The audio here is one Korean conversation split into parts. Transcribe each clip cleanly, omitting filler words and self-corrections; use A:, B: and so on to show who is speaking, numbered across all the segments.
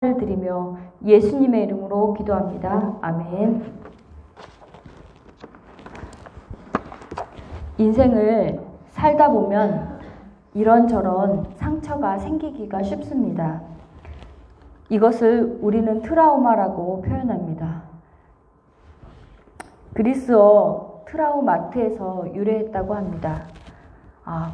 A: 드리며 예수님의 이름으로 기도합니다. 아멘. 인생을 살다 보면 이런저런 상처가 생기기가 쉽습니다. 이것을 우리는 트라우마라고 표현합니다. 그리스어 트라우마트에서 유래했다고 합니다.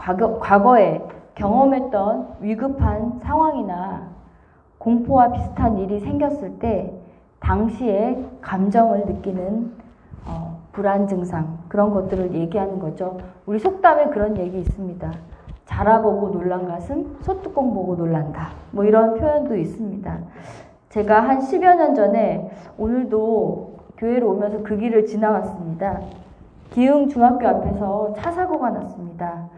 A: 과거에 경험했던 위급한 상황이나 공포와 비슷한 일이 생겼을 때 당시에 감정을 느끼는 불안 증상, 그런 것들을 얘기하는 거죠. 우리 속담에 그런 얘기 있습니다. 자라보고 놀란 가슴, 소뚜껑 보고 놀란다. 뭐 이런 표현도 있습니다. 제가 한 10여 년 전에 오늘도 교회로 오면서 그 길을 지나왔습니다. 기흥 중학교 앞에서 차 사고가 났습니다.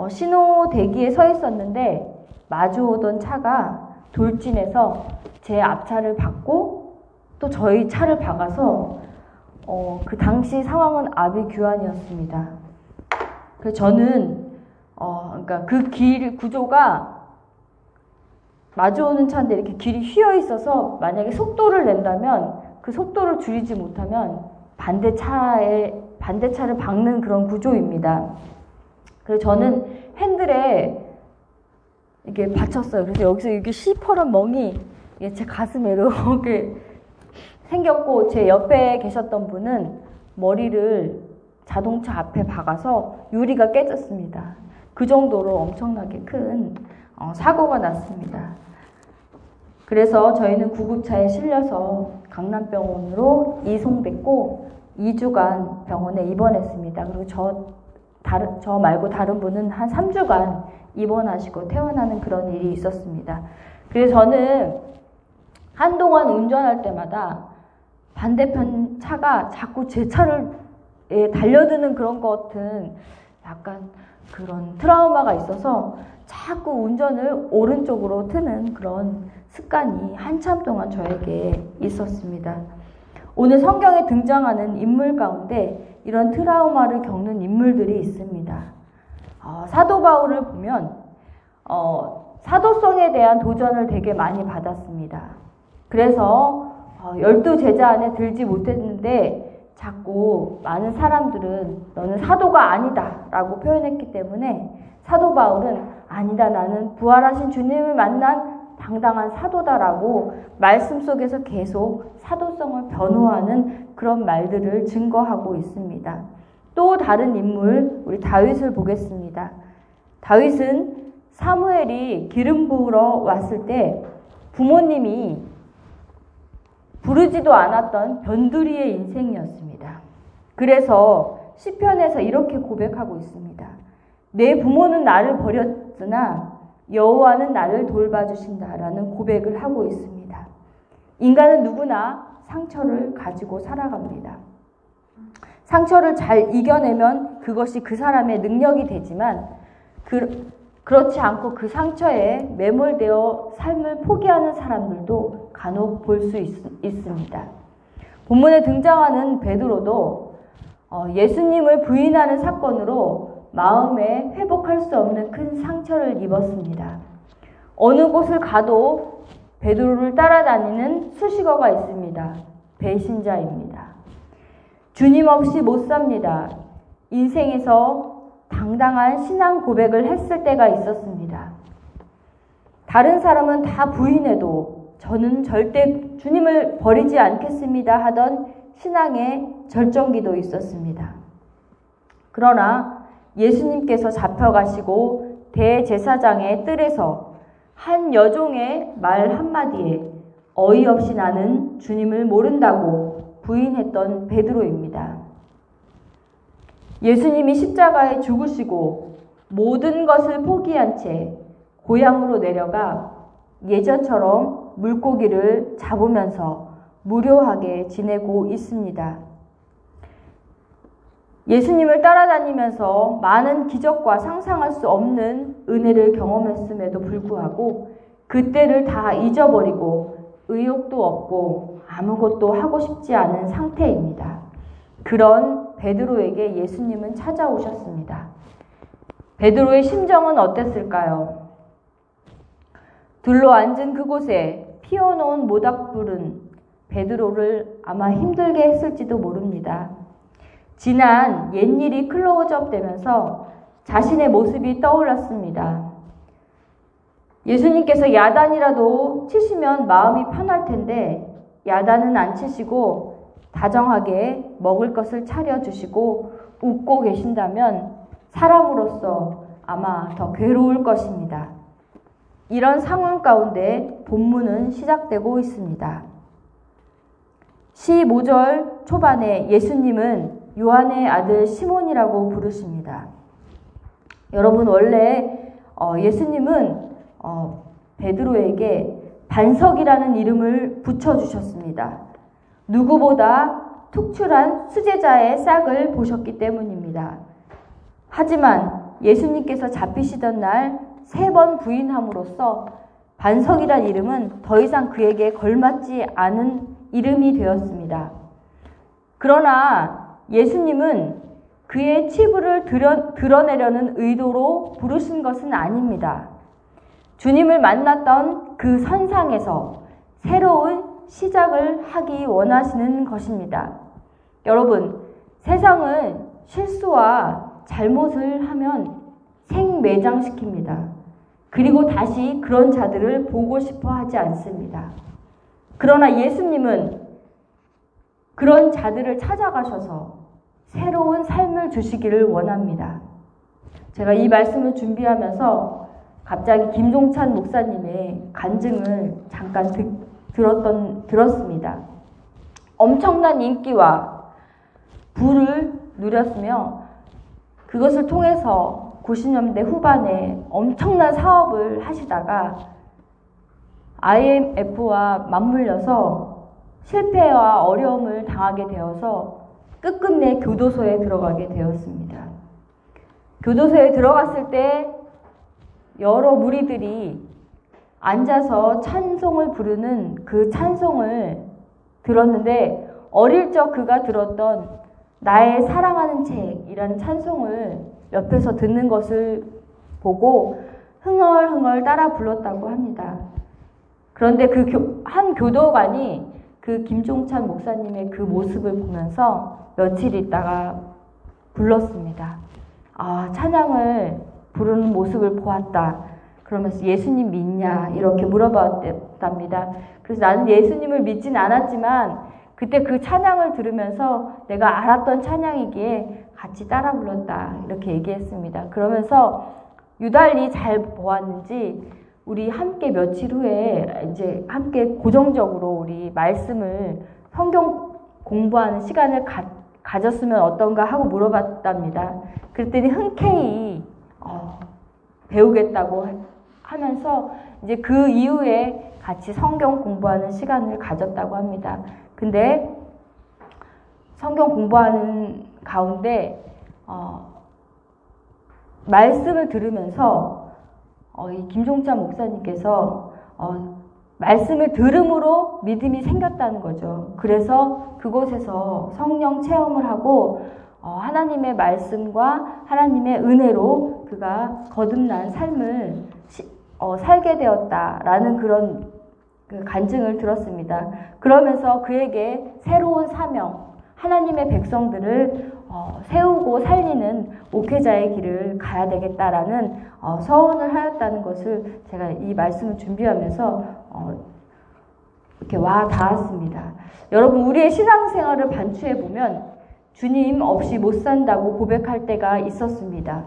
A: 신호 대기에 서 있었는데 마주오던 차가 돌진해서 제 앞차를 박고 또 저희 차를 박아서 그 당시 상황은 아비규환이었습니다. 그래서 저는 그러니까 그 길 구조가 마주오는 차인데 이렇게 길이 휘어 있어서 만약에 속도를 낸다면 그 속도를 줄이지 못하면 반대차를 박는 그런 구조입니다. 그래서 저는 핸들에 이게 받쳤어요. 그래서 여기서 이게 시퍼런 멍이 제 가슴에 이렇게 생겼고, 제 옆에 계셨던 분은 머리를 자동차 앞에 박아서 유리가 깨졌습니다. 그 정도로 엄청나게 큰 사고가 났습니다. 그래서 저희는 구급차에 실려서 강남병원으로 이송됐고 2주간 병원에 입원했습니다. 그리고 저 말고 다른 분은 한 3주간 입원하시고 퇴원하는 그런 일이 있었습니다. 그래서 저는 한동안 운전할 때마다 반대편 차가 자꾸 제 차를 달려드는 그런 것 같은 약간 그런 트라우마가 있어서 자꾸 운전을 오른쪽으로 트는 그런 습관이 한참 동안 저에게 있었습니다. 오늘 성경에 등장하는 인물 가운데 이런 트라우마를 겪는 인물들이 있습니다. 사도 바울을 보면 사도성에 대한 도전을 되게 많이 받았습니다. 그래서 12제자 안에 들지 못했는데 자꾸 많은 사람들은 너는 사도가 아니다 라고 표현했기 때문에 사도 바울은 아니다, 나는 부활하신 주님을 만난 당당한 사도다라고 말씀 속에서 계속 사도성을 변호하는 그런 말들을 증거하고 있습니다. 또 다른 인물, 우리 다윗을 보겠습니다. 다윗은 사무엘이 기름 부으러 왔을 때 부모님이 부르지도 않았던 변두리의 인생이었습니다. 그래서 시편에서 이렇게 고백하고 있습니다. 내 부모는 나를 버렸으나 여호와는 나를 돌봐주신다라는 고백을 하고 있습니다. 인간은 누구나 상처를 가지고 살아갑니다. 상처를 잘 이겨내면 그것이 그 사람의 능력이 되지만 그렇지 않고 그 상처에 매몰되어 삶을 포기하는 사람들도 간혹 볼 수 있습니다. 본문에 등장하는 베드로도 예수님을 부인하는 사건으로 마음에 회복할 수 없는 큰 상처를 입었습니다. 어느 곳을 가도 베드로를 따라다니는 수식어가 있습니다. 배신자입니다. 주님 없이 못 삽니다. 인생에서 당당한 신앙 고백을 했을 때가 있었습니다. 다른 사람은 다 부인해도 저는 절대 주님을 버리지 않겠습니다 하던 신앙의 절정기도 있었습니다. 그러나 예수님께서 잡혀가시고 대제사장의 뜰에서 한 여종의 말 한마디에 어이없이 나는 주님을 모른다고 부인했던 베드로입니다. 예수님이 십자가에 죽으시고 모든 것을 포기한 채 고향으로 내려가 예전처럼 물고기를 잡으면서 무료하게 지내고 있습니다. 예수님을 따라다니면서 많은 기적과 상상할 수 없는 은혜를 경험했음에도 불구하고 그때를 다 잊어버리고 의욕도 없고 아무것도 하고 싶지 않은 상태입니다. 그런 베드로에게 예수님은 찾아오셨습니다. 베드로의 심정은 어땠을까요? 둘러앉은 그곳에 피워놓은 모닥불은 베드로를 아마 힘들게 했을지도 모릅니다. 지난 옛일이 클로즈업 되면서 자신의 모습이 떠올랐습니다. 예수님께서 야단이라도 치시면 마음이 편할 텐데 야단은 안 치시고 다정하게 먹을 것을 차려주시고 웃고 계신다면 사람으로서 아마 더 괴로울 것입니다. 이런 상황 가운데 본문은 시작되고 있습니다. 15절 초반에 예수님은 요한의 아들 시몬이라고 부르십니다. 여러분, 원래 예수님은 베드로에게 반석이라는 이름을 붙여주셨습니다. 누구보다 특출한 수제자의 싹을 보셨기 때문입니다. 하지만 예수님께서 잡히시던 날 3번 부인함으로써 반석이란 이름은 더 이상 그에게 걸맞지 않은 이름이 되었습니다. 그러나 예수님은 그의 치부를 드러내려는 의도로 부르신 것은 아닙니다. 주님을 만났던 그 선상에서 새로운 시작을 하기 원하시는 것입니다. 여러분, 세상은 실수와 잘못을 하면 생매장시킵니다. 그리고 다시 그런 자들을 보고 싶어 하지 않습니다. 그러나 예수님은 그런 자들을 찾아가셔서 새로운 삶을 주시기를 원합니다. 제가 이 말씀을 준비하면서 갑자기 김종찬 목사님의 간증을 잠깐 들었습니다. 엄청난 인기와 부를 누렸으며 그것을 통해서 90년대 후반에 엄청난 사업을 하시다가 IMF와 맞물려서 실패와 어려움을 당하게 되어서 끝끝내 교도소에 들어가게 되었습니다. 교도소에 들어갔을 때 여러 무리들이 앉아서 찬송을 부르는 그 찬송을 들었는데 어릴 적 그가 들었던 나의 사랑하는 책이라는 찬송을 옆에서 듣는 것을 보고 흥얼흥얼 따라 불렀다고 합니다. 그런데 그 한 교도관이 그 김종찬 목사님의 그 모습을 보면서 며칠 있다가 불렀습니다. 아, 찬양을 부르는 모습을 보았다. 그러면서 예수님 믿냐? 이렇게 물어봤답니다. 그래서 나는 예수님을 믿진 않았지만 그때 그 찬양을 들으면서 내가 알았던 찬양이기에 같이 따라 불렀다. 이렇게 얘기했습니다. 그러면서 유달리 잘 보았는지 우리 함께 며칠 후에 이제 함께 고정적으로 우리 말씀을 성경 공부하는 시간을 가졌으면 어떤가 하고 물어봤답니다. 그랬더니 흔쾌히 배우겠다고 하면서 이제 그 이후에 같이 성경 공부하는 시간을 가졌다고 합니다. 근데 성경 공부하는 가운데 말씀을 들으면서 이 김종찬 목사님께서 말씀을 들음으로 믿음이 생겼다는 거죠. 그래서 그곳에서 성령 체험을 하고 하나님의 말씀과 하나님의 은혜로 그가 거듭난 삶을 살게 되었다라는 그런 그 간증을 들었습니다. 그러면서 그에게 새로운 사명, 하나님의 백성들을 세우고 살리는 목회자의 길을 가야 되겠다라는 서원을 하였다는 것을 제가 이 말씀을 준비하면서 이렇게 와 닿았습니다. 여러분, 우리의 신앙생활을 반추해 보면 주님 없이 못 산다고 고백할 때가 있었습니다.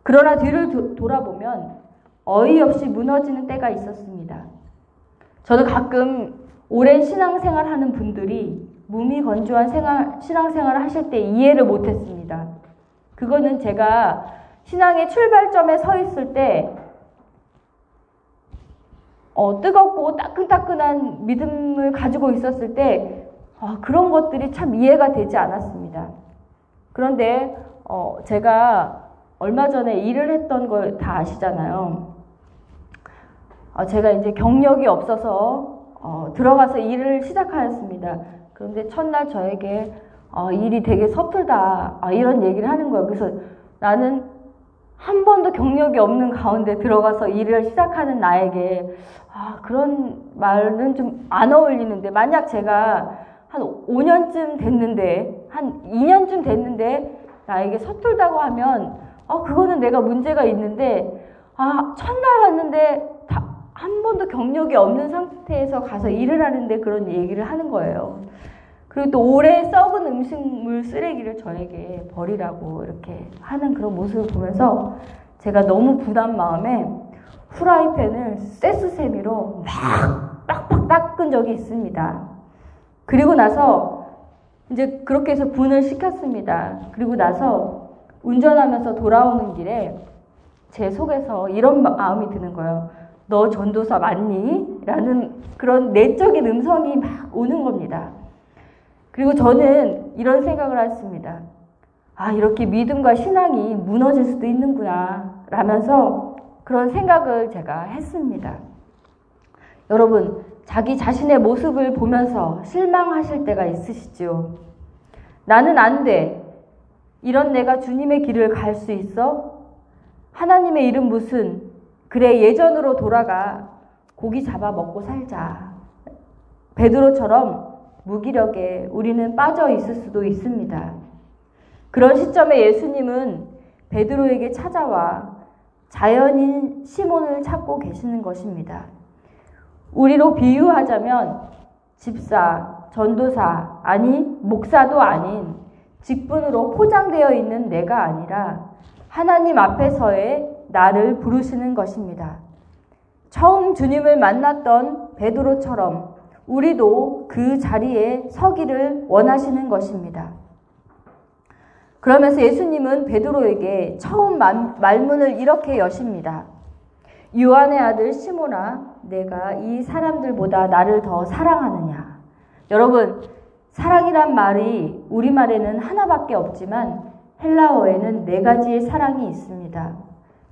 A: 그러나 뒤를 돌아보면 어이없이 무너지는 때가 있었습니다. 저는 가끔 오랜 신앙생활 하는 분들이 무미건조한 신앙생활을 하실 때 이해를 못했습니다. 그거는 제가 신앙의 출발점에 서 있을 때 뜨겁고 따끈따끈한 믿음을 가지고 있었을 때 그런 것들이 참 이해가 되지 않았습니다. 그런데 제가 얼마 전에 일을 했던 걸 다 아시잖아요. 제가 이제 경력이 없어서 들어가서 일을 시작하였습니다. 그런데 첫날 저에게 일이 되게 서툴다 이런 얘기를 하는 거예요. 그래서 나는 한 번도 경력이 없는 가운데 들어가서 일을 시작하는 나에게 그런 말은 좀 안 어울리는데, 만약 제가 한 5년쯤 됐는데, 한 2년쯤 됐는데 나에게 서툴다고 하면 그거는 내가 문제가 있는데, 첫날 갔는데 한 번도 경력이 없는 상태에서 가서 일을 하는데 그런 얘기를 하는 거예요. 그리고 또 오래 썩은 음식물 쓰레기를 저에게 버리라고 이렇게 하는 그런 모습을 보면서 제가 너무 부담 마음에 후라이팬을 세수세미로 막 빡빡 닦은 적이 있습니다. 그리고 나서 이제 그렇게 해서 분을 시켰습니다. 그리고 나서 운전하면서 돌아오는 길에 제 속에서 이런 마음이 드는 거예요. 너 전도사 맞니? 라는 그런 내적인 음성이 막 오는 겁니다. 그리고 저는 이런 생각을 했습니다. 이렇게 믿음과 신앙이 무너질 수도 있는구나 라면서 그런 생각을 제가 했습니다. 여러분, 자기 자신의 모습을 보면서 실망하실 때가 있으시죠? 나는 안 돼. 이런 내가 주님의 길을 갈 수 있어? 하나님의 일은 무슨? 그래, 예전으로 돌아가. 고기 잡아 먹고 살자. 베드로처럼 무기력에 우리는 빠져 있을 수도 있습니다. 그런 시점에 예수님은 베드로에게 찾아와 자연인 시몬을 찾고 계시는 것입니다. 우리로 비유하자면 집사, 전도사, 아니 목사도 아닌 직분으로 포장되어 있는 내가 아니라 하나님 앞에서의 나를 부르시는 것입니다. 처음 주님을 만났던 베드로처럼 우리도 그 자리에 서기를 원하시는 것입니다. 그러면서 예수님은 베드로에게 처음 말문을 이렇게 여십니다. 요한의 아들 시몬아, 내가 이 사람들보다 나를 더 사랑하느냐? 여러분, 사랑이란 말이 우리말에는 하나밖에 없지만 헬라어에는 4가지의 사랑이 있습니다.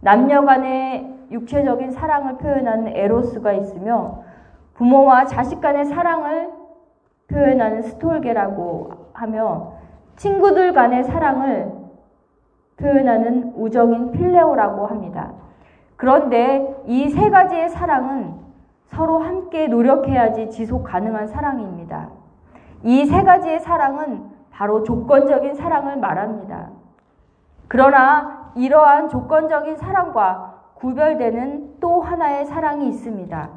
A: 남녀 간의 육체적인 사랑을 표현하는 에로스가 있으며, 부모와 자식 간의 사랑을 표현하는 스톨게라고 하며, 친구들 간의 사랑을 표현하는 우정인 필레오라고 합니다. 그런데 이 3가지의 사랑은 서로 함께 노력해야지 지속 가능한 사랑입니다. 이 3가지의 사랑은 바로 조건적인 사랑을 말합니다. 그러나 이러한 조건적인 사랑과 구별되는 또 하나의 사랑이 있습니다.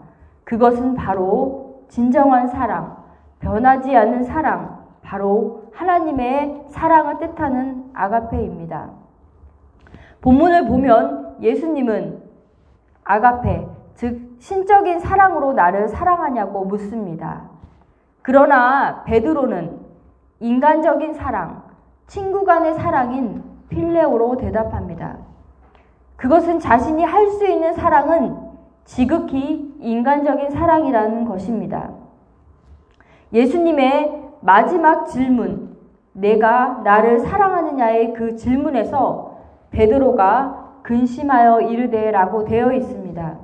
A: 그것은 바로 진정한 사랑, 변하지 않는 사랑, 바로 하나님의 사랑을 뜻하는 아가페입니다. 본문을 보면 예수님은 아가페, 즉 신적인 사랑으로 나를 사랑하냐고 묻습니다. 그러나 베드로는 인간적인 사랑, 친구 간의 사랑인 필레오로 대답합니다. 그것은 자신이 할 수 있는 사랑은 지극히 인간적인 사랑이라는 것입니다. 예수님의 마지막 질문, 내가 나를 사랑하느냐의 그 질문에서 베드로가 근심하여 이르되라고 되어 있습니다.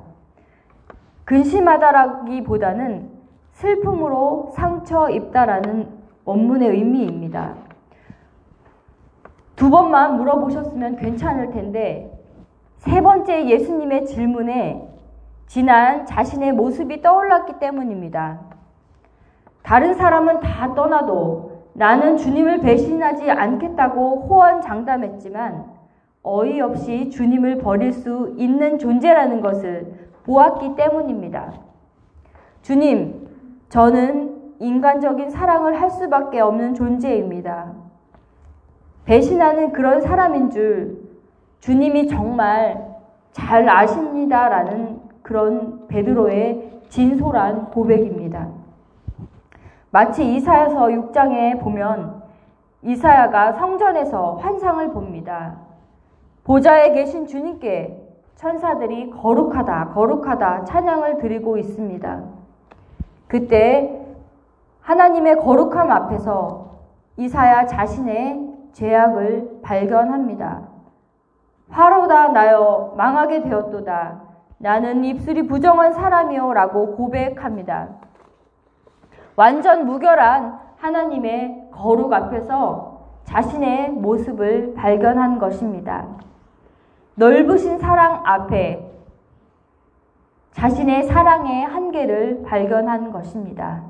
A: 근심하다라기보다는 슬픔으로 상처 입다라는 원문의 의미입니다. 2번만 물어보셨으면 괜찮을 텐데 3번째 예수님의 질문에 지난 자신의 모습이 떠올랐기 때문입니다. 다른 사람은 다 떠나도 나는 주님을 배신하지 않겠다고 호언장담했지만 어이없이 주님을 버릴 수 있는 존재라는 것을 보았기 때문입니다. 주님, 저는 인간적인 사랑을 할 수밖에 없는 존재입니다. 배신하는 그런 사람인 줄 주님이 정말 잘 아십니다라는 그런 베드로의 진솔한 고백입니다. 마치 이사야서 6장에 보면 이사야가 성전에서 환상을 봅니다. 보좌에 계신 주님께 천사들이 거룩하다, 거룩하다 찬양을 드리고 있습니다. 그때 하나님의 거룩함 앞에서 이사야 자신의 죄악을 발견합니다. 화로다 나여 망하게 되었도다. 나는 입술이 부정한 사람이요 라고 고백합니다. 완전 무결한 하나님의 거룩 앞에서 자신의 모습을 발견한 것입니다. 넓으신 사랑 앞에 자신의 사랑의 한계를 발견한 것입니다.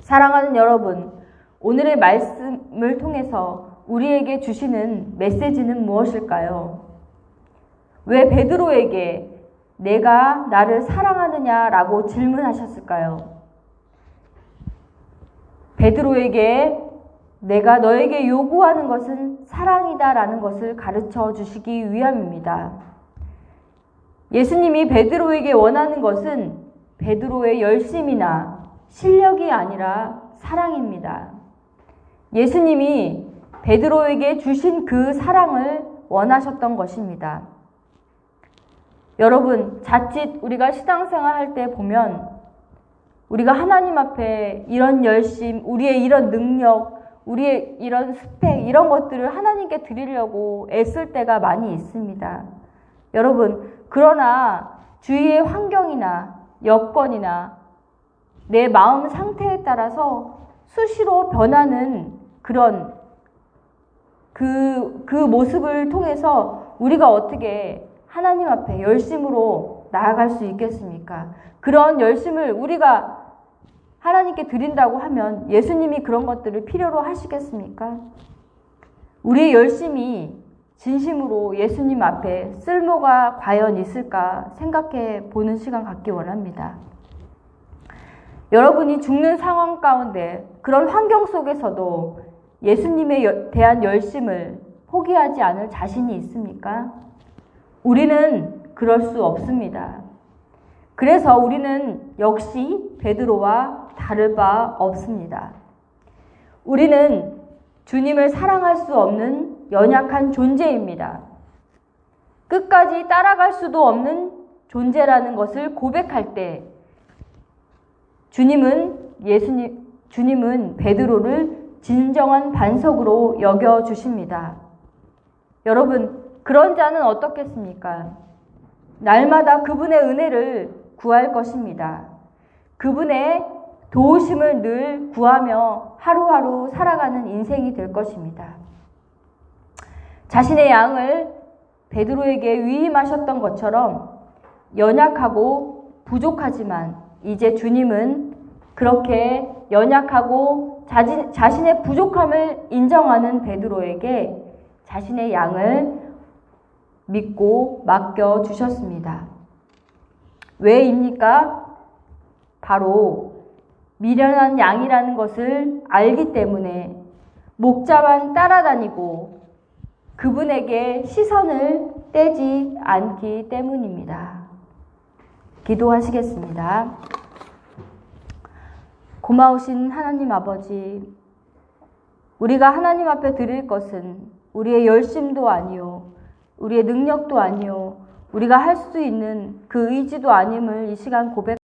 A: 사랑하는 여러분, 오늘의 말씀을 통해서 우리에게 주시는 메시지는 무엇일까요? 왜 베드로에게 내가 나를 사랑하느냐라고 질문하셨을까요? 베드로에게 내가 너에게 요구하는 것은 사랑이다라는 것을 가르쳐 주시기 위함입니다. 예수님이 베드로에게 원하는 것은 베드로의 열심이나 실력이 아니라 사랑입니다. 예수님이 베드로에게 주신 그 사랑을 원하셨던 것입니다. 여러분, 자칫 우리가 신앙생활 할 때 보면 우리가 하나님 앞에 이런 열심, 우리의 이런 능력, 우리의 이런 스펙, 이런 것들을 하나님께 드리려고 애쓸 때가 많이 있습니다. 여러분, 그러나 주위의 환경이나 여건이나 내 마음 상태에 따라서 수시로 변하는 그런 그 모습을 통해서 우리가 어떻게 하나님 앞에 열심으로 나아갈 수 있겠습니까? 그런 열심을 우리가 하나님께 드린다고 하면 예수님이 그런 것들을 필요로 하시겠습니까? 우리의 열심이 진심으로 예수님 앞에 쓸모가 과연 있을까 생각해 보는 시간 갖기 원합니다. 여러분이 죽는 상황 가운데 그런 환경 속에서도 예수님에 대한 열심을 포기하지 않을 자신이 있습니까? 우리는 그럴 수 없습니다. 그래서 우리는 역시 베드로와 다를 바 없습니다. 우리는 주님을 사랑할 수 없는 연약한 존재입니다. 끝까지 따라갈 수도 없는 존재라는 것을 고백할 때 주님은 베드로를 진정한 반석으로 여겨주십니다. 여러분, 그런 자는 어떻겠습니까? 날마다 그분의 은혜를 구할 것입니다. 그분의 도우심을 늘 구하며 하루하루 살아가는 인생이 될 것입니다. 자신의 양을 베드로에게 위임하셨던 것처럼 연약하고 부족하지만 이제 주님은 그렇게 연약하고 자신의 부족함을 인정하는 베드로에게 자신의 양을 믿고 맡겨주셨습니다. 왜입니까? 바로 미련한 양이라는 것을 알기 때문에 목자만 따라다니고 그분에게 시선을 떼지 않기 때문입니다. 기도하시겠습니다. 고마우신 하나님 아버지, 우리가 하나님 앞에 드릴 것은 우리의 열심도 아니요, 우리의 능력도 아니요, 우리가 할 수 있는 그 의지도 아님을 이 시간 고백